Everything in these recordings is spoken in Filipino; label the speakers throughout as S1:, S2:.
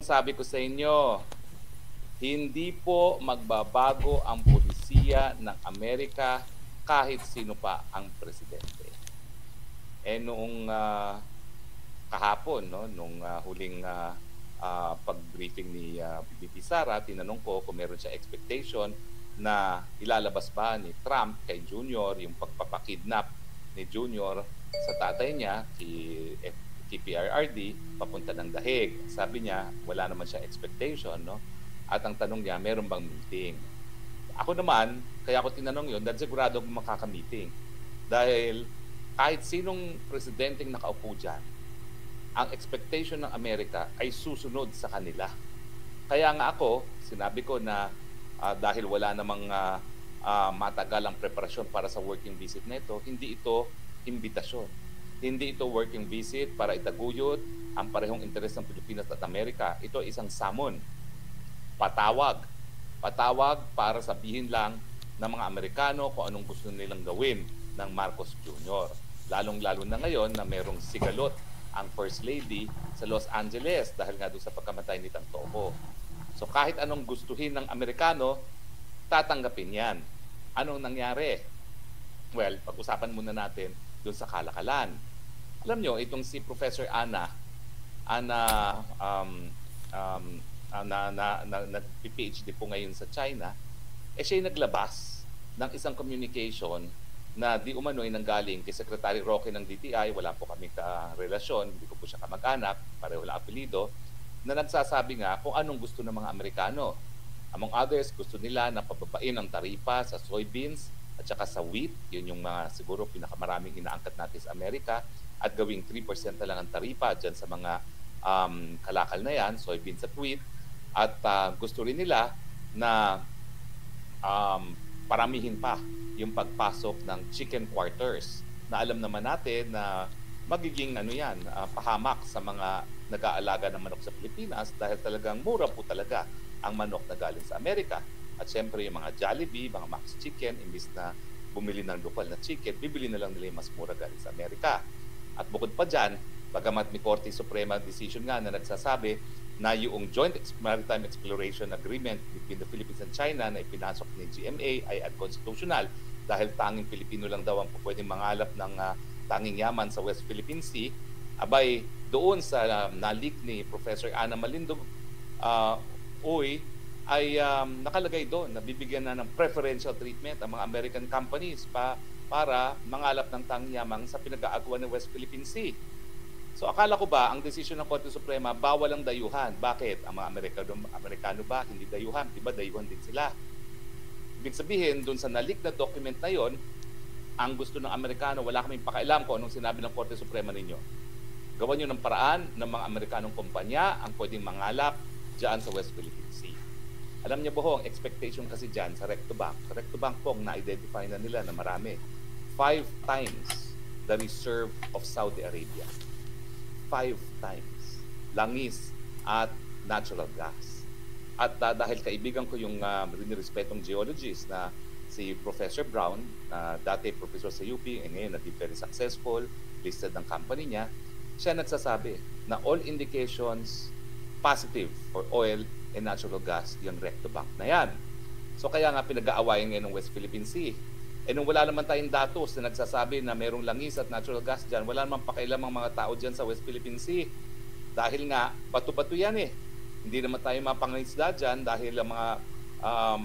S1: sabi ko sa inyo, hindi po magbabago ang pulisiya ng Amerika kahit sino pa ang presidente. Noong kahapon, no, nung huling pag-briefing ni VP Sara, tinanong ko kung meron siya expectation na ilalabas ba ni Trump kay Junior yung pagpapakidnap ni Junior sa tatay niya, PRRD, papunta ng Dahig. Sabi niya, wala naman siya expectation, no? At ang tanong niya, meron bang meeting? Ako naman, kaya ako tinanong yun, dahil sigurado akong makaka-meeting. Dahil kahit sinong presidenteng nakaupo dyan, ang expectation ng Amerika ay susunod sa kanila. Kaya nga ako, sinabi ko na dahil wala namang matagalang preparasyon para sa working visit nito, hindi ito imbitasyon. Hindi ito working visit para itaguyod ang parehong interes ng Pilipinas at Amerika. Ito ay isang summon. Patawag para sabihin lang ng mga Amerikano kung anong gusto nilang gawin ng Marcos Jr. Lalong-lalo na ngayon na merong sigalot ang First Lady sa Los Angeles dahil nga doon sa pagkamatay ni Tang Toho. So kahit anong gustuhin ng Amerikano, tatanggapin yan. Anong nangyari? Well, pag-usapan muna natin doon sa kalakalan. Alam nyo, itong si Professor Ana nag-PhD po ngayon sa China, siya naglabas ng isang communication na di umano ay nanggaling kay Secretary Roque ng DTI, wala po kami ka-relasyon, hindi ko po siya kamag-anak, pareho lang apelido, na nagsasabi nga kung anong gusto ng mga Amerikano. Among others, gusto nila na pababain ang taripa sa soybeans at saka sa wheat, yun yung mga siguro pinakamaraming inaangkat natin sa Amerika, at gawing 3% na lang ang taripa dyan sa mga kalakal na yan, soybeans at wheat. At gusto rin nila na paramihin pa yung pagpasok ng chicken quarters na alam naman natin na magiging pahamak sa mga nag-aalaga ng manok sa Pilipinas dahil talagang mura po talaga ang manok na galing sa Amerika. At syempre yung mga Jollibee, mga Max Chicken, imbis na bumili ng lokal na chicken, bibili na lang nila yung mas mura galing sa Amerika. At bukod pa dyan, bagamat may Korte Suprema decision nga na nagsasabi na yung Joint Maritime Exploration Agreement between the Philippines and China na ipinasok ni GMA ay unconstitutional dahil tanging Pilipino lang daw ang pwedeng mangalap ng tanging yaman sa West Philippine Sea. Abay, doon sa nalik ni Professor Ana Malindog, ay nakalagay doon na bibigyan na ng preferential treatment ang mga American companies para mangalap ng tanging yaman sa pinag-aagawan ng West Philippine Sea. So akala ko ba ang desisyon ng Korte Suprema bawal ang dayuhan? Bakit? Ang mga Amerikano ba hindi dayuhan? Diba dayuhan din sila? Ibig sabihin, doon sa nalik na document na yon, ang gusto ng Amerikano, wala kaming pakialam kung anong sinabi ng Korte Suprema ninyo. Gawan nyo ng paraan ng mga Amerikanong kumpanya ang pwedeng mangalap dyan sa West Philippine Sea. Alam niyo po ho, ang expectation kasi dyan sa Rectobank. Sa Rectobank po, na-identify na nila na marami. 5 times the reserve of Saudi Arabia. 5 times langis at natural gas. At dahil kaibigan ko yung rinirespetong geologist na si Professor Brown, dati professor sa UP, ngayon naging very successful, listed ng company niya, siya nagsasabi na all indications positive for oil and natural gas yung Rectobank na yan. So kaya nga pinag-aawayan ngayon ng West Philippine Sea. Nung wala naman tayong datos na nagsasabi na merong langis at natural gas dyan, wala naman pakialam ang mga tao dyan sa West Philippine Sea. Dahil nga, bato-bato yan eh. Hindi naman tayo mapangisda dyan dahil ang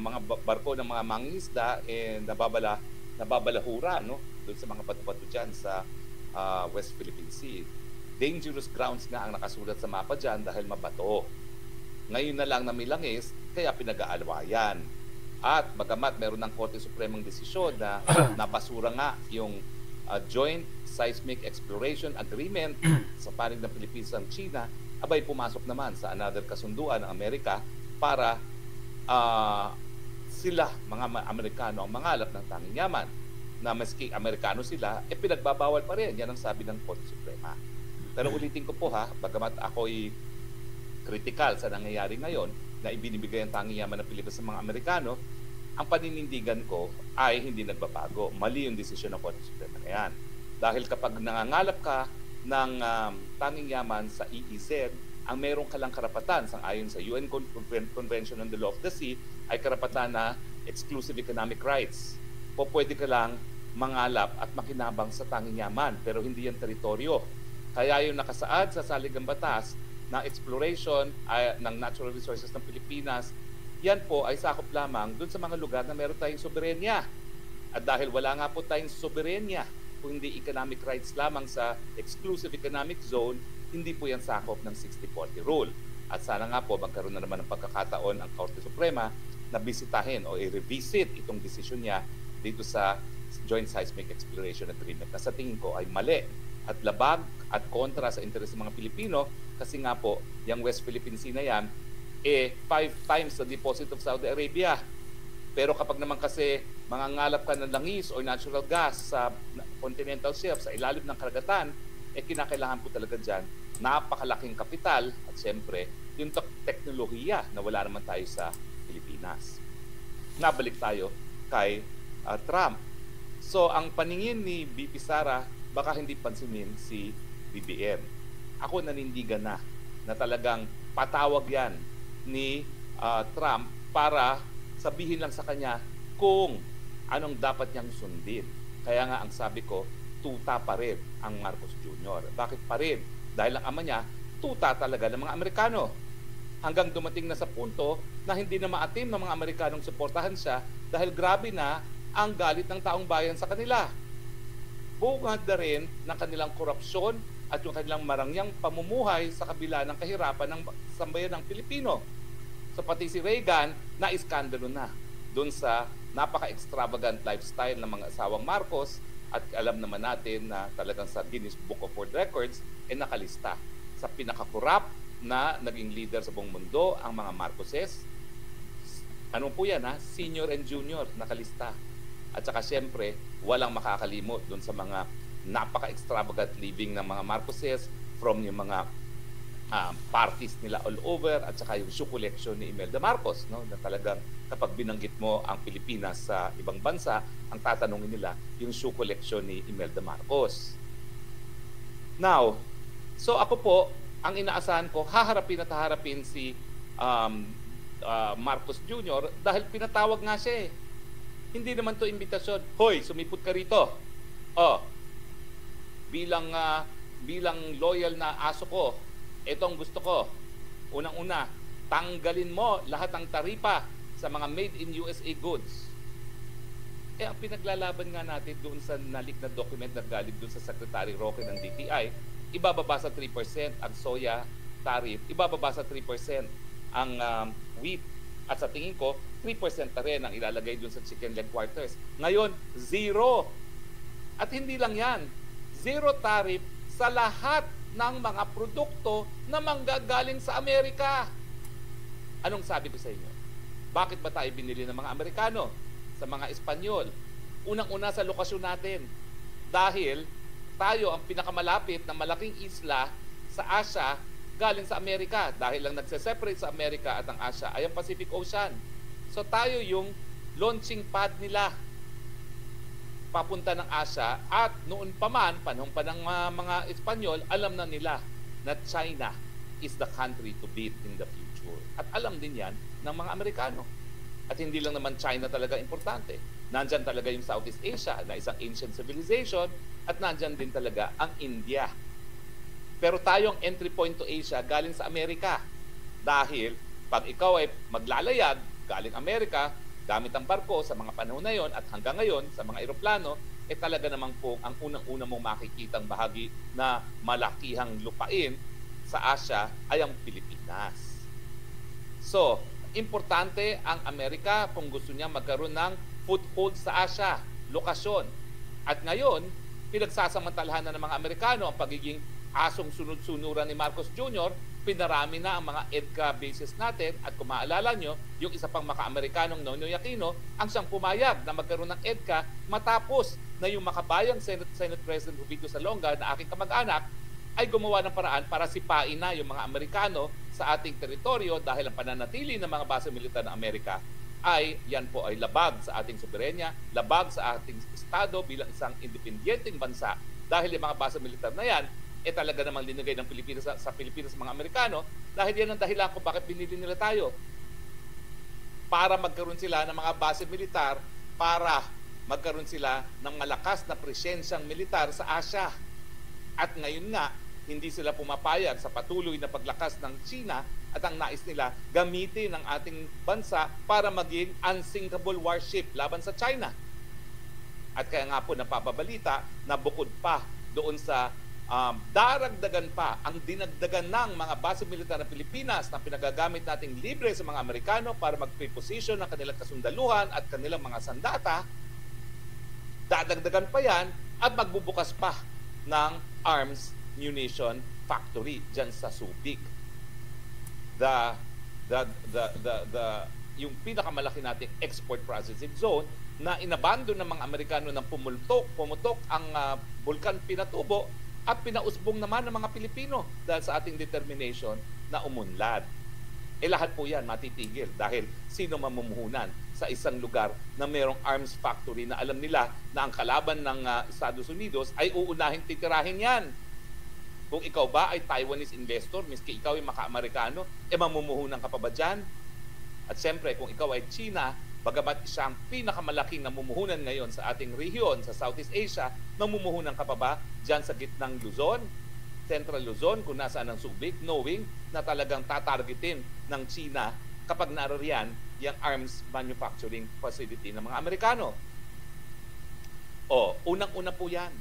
S1: mga barko ng mga mangingisda nababalahura, no? Doon sa mga bato-bato dyan sa West Philippine Sea. Dangerous grounds nga ang nakasulat sa mapa dyan dahil mabato. Ngayon na lang na may langis, kaya pinag-aalwayan. At bagamat meron ng Korte Supremang desisyon na napasura nga yung Joint Seismic Exploration Agreement sa panig ng Pilipinas at China, abay pumasok naman sa another kasunduan ng Amerika para sila, mga Amerikano, ang mangalap ng tanging yaman. Na maski Amerikano sila, pinagbabawal pa rin. Yan ang sabi ng Korte Suprema. Pero ulitin ko po bagamat ako'y critical sa nangyayari ngayon, na ibinibigay ang tanging yaman ng Pilipinas sa mga Amerikano, ang paninindigan ko ay hindi nagbabago. Mali yung desisyon ng Korte Suprema na yan. Dahil kapag nangangalap ka ng tanging yaman sa EEZ, ang meron ka lang karapatan ayon sa UN Convention on the Law of the Sea ay karapatan na exclusive economic rights. Pwede ka lang mangalap at makinabang sa tanging yaman, pero hindi yan teritoryo. Kaya yung nakasaad sa saligang batas na exploration ng natural resources ng Pilipinas, yan po ay sakop lamang dun sa mga lugar na meron tayong soberenya. At dahil wala nga po tayong soberenya, kung hindi economic rights lamang sa exclusive economic zone, hindi po yan sakop ng 60-40 rule. At sana nga po magkaroon na naman ng pagkakataon ang Korte Suprema na bisitahin o i-revisit itong desisyon niya dito sa Joint Seismic Exploration Agreement na sa tingin ko ay mali at labag at kontra sa interes ng mga Pilipino kasi nga po, yung West Philippine Sea na yan, 5 times the deposit of Saudi Arabia. Pero kapag naman kasi mangangalap ka ng langis o natural gas sa continental shelf, sa ilalim ng karagatan, kinakailangan po talaga dyan napakalaking kapital at siyempre yung teknolohiya na wala naman tayo sa Pilipinas. Nabalik tayo kay Trump. So ang paningin ni VP Sara, baka hindi pansinin si BBM. Ako nanindigan na talagang patawag yan ni Trump para sabihin lang sa kanya kung anong dapat niyang sundin. Kaya nga ang sabi ko, tuta pa rin ang Marcos Jr. Bakit pa rin? Dahil ang ama niya, tuta talaga ng mga Amerikano. Hanggang dumating na sa punto na hindi na maatim ng mga Amerikanong suportahan siya dahil grabe na ang galit ng taong bayan sa kanila. Bungad na rin ng kanilang korupsyon at yung kanilang marangyang pamumuhay sa kabila ng kahirapan ng sambayan ng Pilipino. So pati si Reagan na iskandalo na doon sa napaka-extravagant lifestyle ng mga asawang Marcos at alam naman natin na talagang sa Guinness Book of World Records nakalista sa pinakakurap na naging leader sa buong mundo ang mga Marcoses. Ano po yan Senior and junior nakalista. At saka siyempre, walang makakalimot doon sa mga napaka-extravagant living ng mga Marcoses from yung mga parties nila all over at saka yung shoe collection ni Imelda Marcos, no? Na talagang kapag binanggit mo ang Pilipinas sa ibang bansa, ang tatanungin nila yung shoe collection ni Imelda Marcos. Now, so ako po, ang inaasahan ko, haharapin si Marcos Jr. dahil pinatawag nga siya Hindi naman to imbitasyon, hoy, sumipot ka rito. Bilang loyal na aso ko, ito ang gusto ko. Unang-una, tanggalin mo lahat ng taripa sa mga made in USA goods. Ang pinaglalaban nga natin doon sa nalik na document na galing doon sa Secretary Roque ng DTI, ibababa sa 3% ang soya tariff, ibababa sa 3% ang wheat. At sa tingin ko, 3% na rin ang ilalagay doon sa chicken leg quarters. Ngayon, 0. At hindi lang yan, 0 tariff sa lahat ng mga produkto na manggagaling sa Amerika. Anong sabi ko sa inyo? Bakit ba tayo binili ng mga Amerikano? Sa mga Espanyol? Unang-una sa lokasyon natin. Dahil tayo ang pinakamalapit na malaking isla sa Asia galing sa Amerika. Dahil lang nagse-separate sa Amerika at ang Asia ay ang Pacific Ocean. So tayo yung launching pad nila papunta ng Asia at noon pa man, panahon pa ng mga Espanyol, alam na nila na China is the country to beat in the future. At alam din yan ng mga Amerikano. At hindi lang naman China talaga importante. Nandyan talaga yung Southeast Asia na isang ancient civilization at nandyan din talaga ang India. Pero tayong entry point to Asia galing sa Amerika. Dahil pag ikaw ay maglalayag galing Amerika, gamit ang barko sa mga panahon na yon at hanggang ngayon sa mga eroplano, talaga namang po ang unang-una mong makikitang bahagi na malakihang lupain sa Asia ay ang Pilipinas. So, importante ang Amerika kung gusto niya magkaroon ng foothold sa Asia, lokasyon. At ngayon, pinagsasamantalahan na ng mga Amerikano ang pagiging asong sunod-sunuran ni Marcos Jr., pinarami na ang mga EDCA bases natin at kung maalala nyo, yung isa pang maka-Amerikanong Noynoy Aquino ang siyang pumayag na magkaroon ng EDCA matapos na yung makabayang Senate President Jovito Salonga na aking kamag-anak ay gumawa ng paraan para sipain na yung mga Amerikano sa ating teritoryo dahil ang pananatili ng mga base militar ng Amerika ay yan po ay labag sa ating soberenya, labag sa ating estado bilang isang independenteng bansa dahil yung mga base militar na yan talaga namang linagay ng Pilipinas sa Pilipinas mga Amerikano dahil yan ang dahilan kung bakit binili nila tayo. Para magkaroon sila ng mga base militar, para magkaroon sila ng malakas na presensyang militar sa Asia. At ngayon nga, hindi sila pumapayag sa patuloy na paglakas ng China at ang nais nila gamitin ang ating bansa para maging unsinkable warship laban sa China. At kaya nga po napapabalita na bukod pa doon sa daragdagan pa ang dinagdagan ng mga base militar ng Pilipinas na pinagagamit nating libre sa mga Amerikano para mag-preposition ng kanilang kasundaluhan at kanilang mga sandata, dadagdagan pa yan at magbubukas pa ng arms munition factory dyan sa Subic. Yung pinakamalaki nating export processing zone na inabando ng mga Amerikano ng pumutok ang Bulkan Pinatubo at pinausbong naman ng mga Pilipino dahil sa ating determination na umunlad. Lahat po yan matitigil dahil sino mamumuhunan sa isang lugar na mayroong arms factory na alam nila na ang kalaban ng Estados Unidos ay uunahing titirahin yan. Kung ikaw ba ay Taiwanese investor, miski ikaw ay maka-Amerikano, mamumuhunan ka pa ba dyan? At siyempre, kung ikaw ay China, bagamat siyang pinakamalaking namumuhunan ngayon sa ating rehiyon, sa Southeast Asia, namumuhunan ka pa ba dyan sa gitnang Luzon, Central Luzon, kung nasaan ang Subic, knowing na talagang tatargetin ng China kapag naroriyan yung arms manufacturing facility ng mga Amerikano. Unang-una po yan.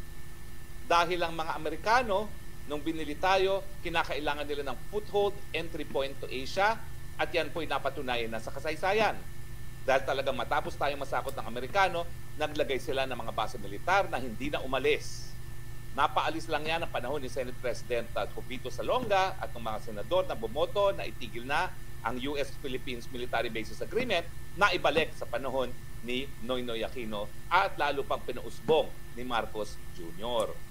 S1: Dahil ang mga Amerikano, nung binili tayo, kinakailangan nila ng foothold, entry point to Asia, at yan po'y napatunayan na sa kasaysayan. Dahil talagang matapos tayong masakot ng Amerikano, naglagay sila ng mga base militar na hindi na umalis. Napaalis lang yan ang panahon ni Senate President Copito Salonga at ng mga senador na bumoto na itigil na ang US-Philippines Military Bases Agreement na ibalik sa panahon ni Noynoy Aquino at lalo pang pinausbong ni Marcos Jr.